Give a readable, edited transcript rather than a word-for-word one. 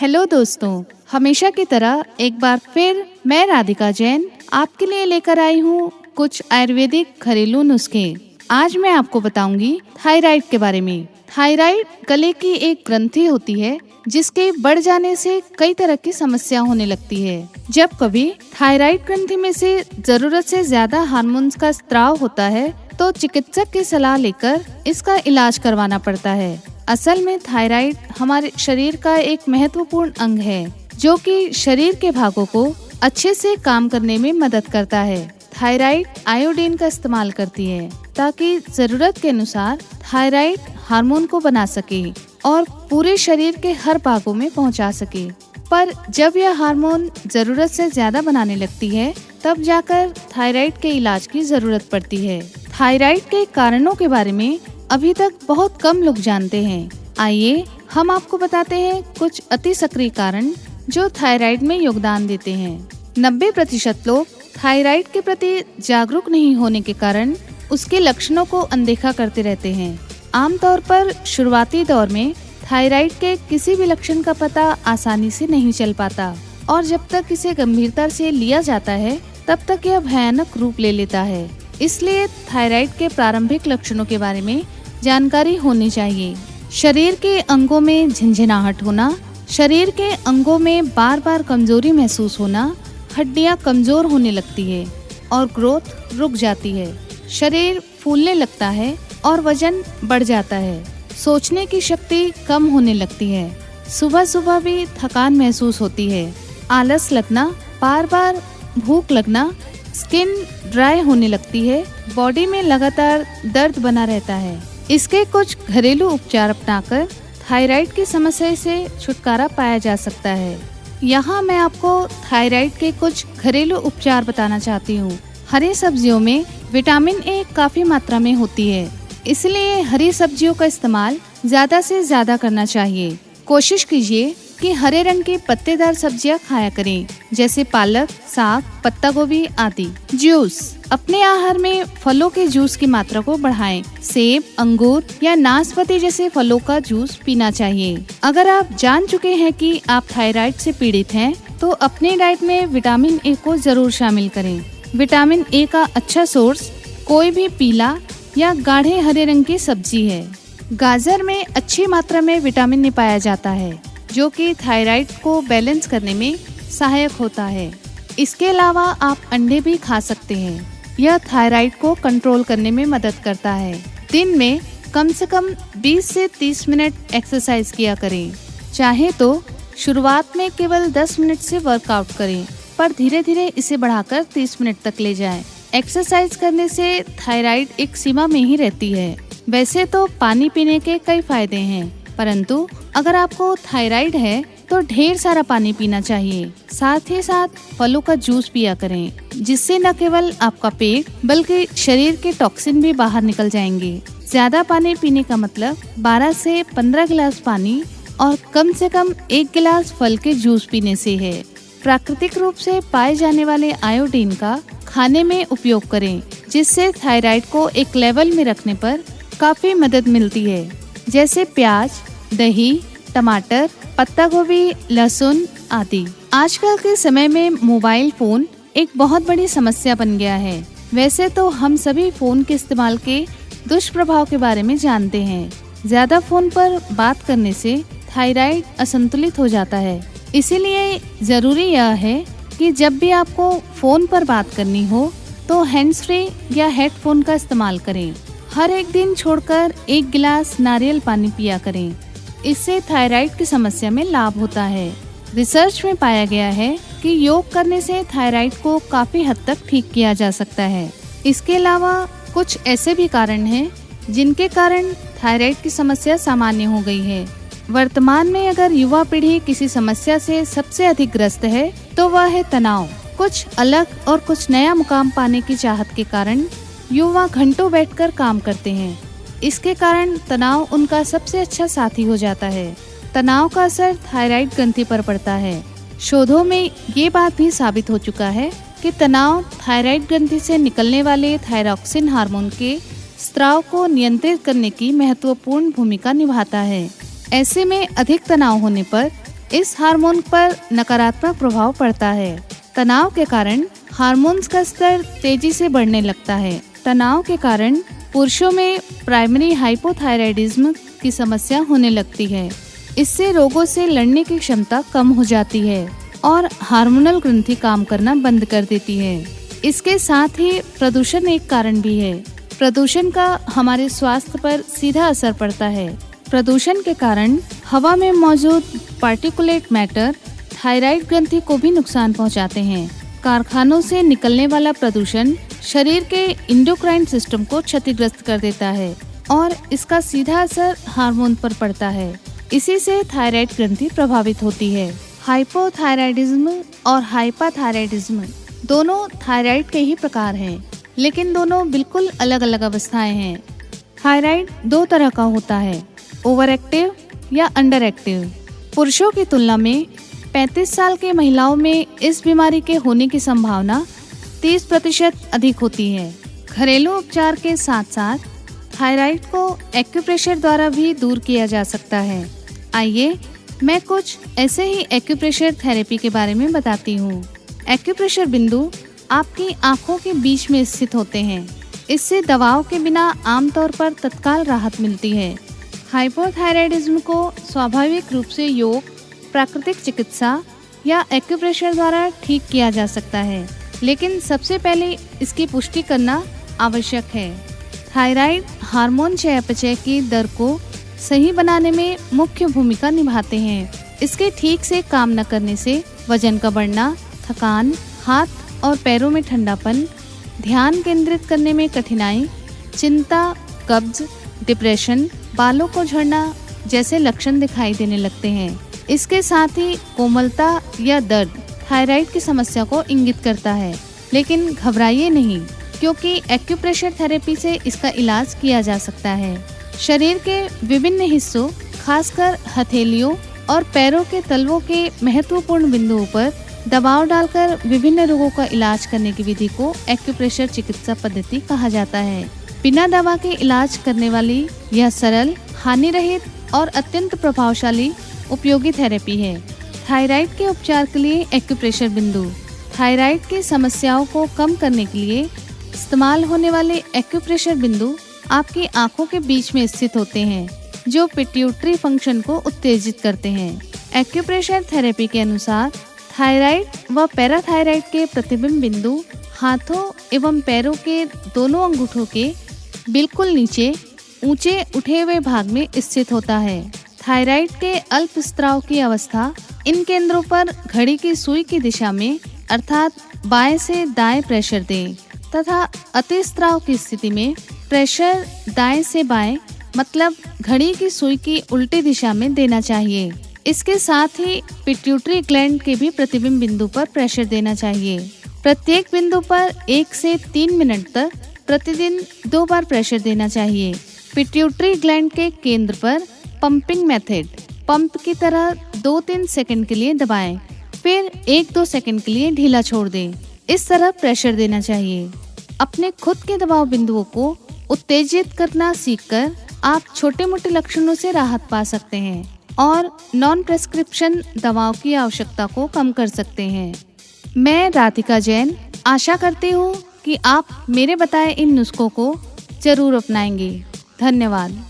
Hello दोस्तों, हमेशा की तरह एक बार फिर मैं राधिका जैन आपके लिए लेकर आई हूँ कुछ आयुर्वेदिक घरेलू नुस्खे। आज मैं आपको बताऊंगी थायराइड के बारे में। थायराइड गले की एक ग्रंथि होती है जिसके बढ़ जाने से कई तरह की समस्या होने लगती है। जब कभी थायराइड ग्रंथि में से जरूरत से ज्यादा हार्मोन्स का स्त्राव होता है तो चिकित्सक की सलाह लेकर इसका इलाज करवाना पड़ता है। असल में थायराइड हमारे शरीर का एक महत्वपूर्ण अंग है जो कि शरीर के भागों को अच्छे से काम करने में मदद करता है। थायराइड आयोडीन का इस्तेमाल करती है ताकि जरूरत के अनुसार थायराइड हार्मोन को बना सके और पूरे शरीर के हर भागों में पहुंचा सके। पर जब यह हार्मोन जरूरत से ज्यादा बनाने लगती है तब जाकर थायराइड के इलाज की जरूरत पड़ती है। थायराइड के कारणों के बारे में अभी तक बहुत कम लोग जानते हैं। आइए हम आपको बताते हैं कुछ अति सक्रिय कारण जो थायराइड में योगदान देते हैं। 90% लोग थायराइड के प्रति जागरूक नहीं होने के कारण उसके लक्षणों को अनदेखा करते रहते हैं। आमतौर पर शुरुआती दौर में थायराइड के किसी भी लक्षण का पता आसानी से नहीं चल पाता और जब तक इसे गंभीरता से लिया जाता है तब तक यह भयानक रूप ले लेता है। इसलिए थायराइड के प्रारंभिक लक्षणों के बारे में जानकारी होनी चाहिए। शरीर के अंगों में झंझनाहट होना, शरीर के अंगों में बार बार कमजोरी महसूस होना, हड्डियां कमजोर होने लगती है और ग्रोथ रुक जाती है, शरीर फूलने लगता है और वजन बढ़ जाता है, सोचने की शक्ति कम होने लगती है, सुबह सुबह भी थकान महसूस होती है, आलस लगना, बार बार भूख लगना, स्किन ड्राई होने लगती है, बॉडी में लगातार दर्द बना रहता है। इसके कुछ घरेलू उपचार अपनाकर थायराइड की समस्या से छुटकारा पाया जा सकता है। यहाँ मैं आपको थायराइड के कुछ घरेलू उपचार बताना चाहती हूँ। हरी सब्जियों में विटामिन ए काफी मात्रा में होती है, इसलिए हरी सब्जियों का इस्तेमाल ज्यादा से ज्यादा करना चाहिए। कोशिश कीजिए कि हरे रंग की पत्तेदार सब्जियां खाया करें जैसे पालक, साग, पत्ता गोभी आदि। जूस, अपने आहार में फलों के जूस की मात्रा को बढ़ाएं। सेब, अंगूर या नाशपाती जैसे फलों का जूस पीना चाहिए। अगर आप जान चुके हैं कि आप थायराइड से पीड़ित हैं, तो अपने डाइट में विटामिन ए को जरूर शामिल करें। विटामिन ए का अच्छा सोर्स कोई भी पीला या गाढ़े हरे रंग की सब्जी है। गाजर में अच्छी मात्रा में विटामिन ए पाया जाता है जो कि थायराइड को बैलेंस करने में सहायक होता है। इसके अलावा आप अंडे भी खा सकते हैं। यह थायराइड को कंट्रोल करने में मदद करता है। दिन में कम से कम 20 से 30 मिनट एक्सरसाइज किया करें। चाहे तो शुरुआत में केवल 10 मिनट से वर्कआउट करें, पर धीरे धीरे इसे बढ़ाकर 30 मिनट तक ले जाएं। एक्सरसाइज करने से थायराइड एक सीमा में ही रहती है। वैसे तो पानी पीने के कई फायदे हैं, परंतु अगर आपको थायराइड है तो ढेर सारा पानी पीना चाहिए। साथ ही साथ फलों का जूस पिया करें, जिससे न केवल आपका पेट बल्कि शरीर के टॉक्सिन भी बाहर निकल जाएंगे। ज्यादा पानी पीने का मतलब 12 से 15 गिलास पानी और कम से कम 1 गिलास फल के जूस पीने से है। प्राकृतिक रूप से पाए जाने वाले आयोडीन का खाने में उपयोग करें, जिससे थायराइड को एक लेवल में रखने पर काफी मदद मिलती है, जैसे प्याज, दही, टमाटर, पत्ता गोभी, लहसुन आदि। आजकल के समय में मोबाइल फोन एक बहुत बड़ी समस्या बन गया है। वैसे तो हम सभी फोन के इस्तेमाल के दुष्प्रभाव के बारे में जानते हैं। ज्यादा फोन पर बात करने से थायराइड असंतुलित हो जाता है। इसीलिए जरूरी यह है कि जब भी आपको फोन पर बात करनी हो तो हैंड्स फ्री या हेडफोन का इस्तेमाल करें। हर एक दिन छोड़कर 1 गिलास नारियल पानी पिया करें। इससे थायराइड की समस्या में लाभ होता है। रिसर्च में पाया गया है कि योग करने से थायराइड को काफी हद तक ठीक किया जा सकता है। इसके अलावा कुछ ऐसे भी कारण हैं जिनके कारण थायराइड की समस्या सामान्य हो गई है। वर्तमान में अगर युवा पीढ़ी किसी समस्या से सबसे अधिक ग्रस्त है तो वह है तनाव। कुछ अलग और कुछ नया मुकाम पाने की चाहत के कारण युवा घंटों बैठकर काम करते हैं। इसके कारण तनाव उनका सबसे अच्छा साथी हो जाता है। तनाव का असर थायराइड ग्रंथि पर पड़ता है। शोधों में ये बात भी साबित हो चुका है कि तनाव थायराइड ग्रंथि से निकलने वाले थायरॉक्सिन हार्मोन के स्त्राव को नियंत्रित करने की महत्वपूर्ण भूमिका निभाता है। ऐसे में अधिक तनाव होने पर इस हार्मोन पर नकारात्मक प्रभाव पड़ता है। तनाव के कारण हार्मोन्स का स्तर तेजी से बढ़ने लगता है। तनाव के कारण पुरुषों में प्राइमरी हाइपोथायराइडिज्म की समस्या होने लगती है। इससे रोगों से लड़ने की क्षमता कम हो जाती है और हार्मोनल ग्रंथि काम करना बंद कर देती है। इसके साथ ही प्रदूषण एक कारण भी है। प्रदूषण का हमारे स्वास्थ्य पर सीधा असर पड़ता है। प्रदूषण के कारण हवा में मौजूद पार्टिकुलेट मैटर थायराइड ग्रंथि को भी नुकसान पहुंचाते हैं। कारखानों से निकलने वाला प्रदूषण शरीर के इंडोक्राइन सिस्टम को क्षतिग्रस्त कर देता है और इसका सीधा असर हार्मोन पर पड़ता है। इसी से थायराइड ग्रंथि प्रभावित होती है। हाइपोथायराइडिज्म और हाइपाथायराइडिज्म दोनों थायराइड के ही प्रकार हैं, लेकिन दोनों बिल्कुल अलग अलग अवस्थाएं हैं। थायराइड दो तरह का होता है, ओवर एक्टिव या अंडर एक्टिव। पुरुषों की तुलना में 35 साल के महिलाओं में इस बीमारी के होने की संभावना 30% अधिक होती है। घरेलू उपचार के साथ साथ थायराइड को एक्यूप्रेशर द्वारा भी दूर किया जा सकता है। आइए मैं कुछ ऐसे ही एक्यूप्रेशर थेरेपी के बारे में बताती हूँ। एक्यूप्रेशर बिंदु आपकी आंखों के बीच में स्थित होते हैं। इससे दवाओं के बिना आमतौर पर तत्काल राहत मिलती है। हाइपोथायराइडिज्म को स्वाभाविक रूप से योग, प्राकृतिक चिकित्सा या एक्यूप्रेशर द्वारा ठीक किया जा सकता है, लेकिन सबसे पहले इसकी पुष्टि करना आवश्यक है। थायराइड हार्मोन चयापचय की दर को सही बनाने में मुख्य भूमिका निभाते हैं। इसके ठीक से काम न करने से वजन का बढ़ना, थकान, हाथ और पैरों में ठंडापन, ध्यान केंद्रित करने में कठिनाई, चिंता, कब्ज, डिप्रेशन, बालों को झड़ना जैसे लक्षण दिखाई देने लगते हैं। इसके साथ ही कोमलता या दर्द थायराइड की समस्या को इंगित करता है, लेकिन घबराइए नहीं, क्योंकि एक्यूप्रेशर थेरेपी से इसका इलाज किया जा सकता है। शरीर के विभिन्न हिस्सों, खासकर हथेलियों और पैरों के तलवों के महत्वपूर्ण बिंदुओं पर दबाव डालकर विभिन्न रोगों का इलाज करने की विधि को एक्यूप्रेशर चिकित्सा पद्धति कहा जाता है। बिना दवा के इलाज करने वाली यह सरल, हानि रहित और अत्यंत प्रभावशाली उपयोगी थेरेपी है। थायराइड के उपचार के लिए एक्यूप्रेशर बिंदु। थायराइड की समस्याओं को कम करने के लिए इस्तेमाल होने वाले एक्यूप्रेशर बिंदु आपकी आंखों के बीच में स्थित होते हैं, जो पिट्यूटरी फंक्शन को उत्तेजित करते हैं। एक्यूप्रेशर थेरेपी के अनुसार थायराइड व पैराथायराइड के प्रतिबिंब बिंदु हाथों एवं पैरों के दोनों अंगूठों के बिल्कुल नीचे ऊंचे उठे हुए भाग में स्थित होता है। थायराइड के अल्प स्त्राव की अवस्था इन केंद्रों पर घड़ी की सुई की दिशा में अर्थात बाएं से दाएं प्रेशर दें तथा अतिस्त्राव की स्थिति में प्रेशर दाएं से बाएं मतलब घड़ी की सुई की उल्टी दिशा में देना चाहिए। इसके साथ ही पिट्यूटरी ग्लैंड के भी प्रतिबिंब बिंदु पर प्रेशर देना चाहिए। प्रत्येक बिंदु पर 1 से 3 मिनट तक प्रतिदिन 2 बार प्रेशर देना चाहिए। पिट्यूटरी ग्लैंड के केंद्र पर पंपिंग मेथड, पंप की तरह 2-3 सेकंड के लिए दबाएं, फिर 1-2 सेकंड के लिए ढीला छोड़ दें। इस तरह प्रेशर देना चाहिए। अपने खुद के दबाव बिंदुओं को उत्तेजित करना सीखकर आप छोटे मोटे लक्षणों से राहत पा सकते हैं और नॉन प्रेस्क्रिप्शन दवाओं की आवश्यकता को कम कर सकते हैं। मैं राधिका जैन आशा करती हूँ कि आप मेरे बताए इन नुस्खों को जरूर अपनाएंगे। धन्यवाद।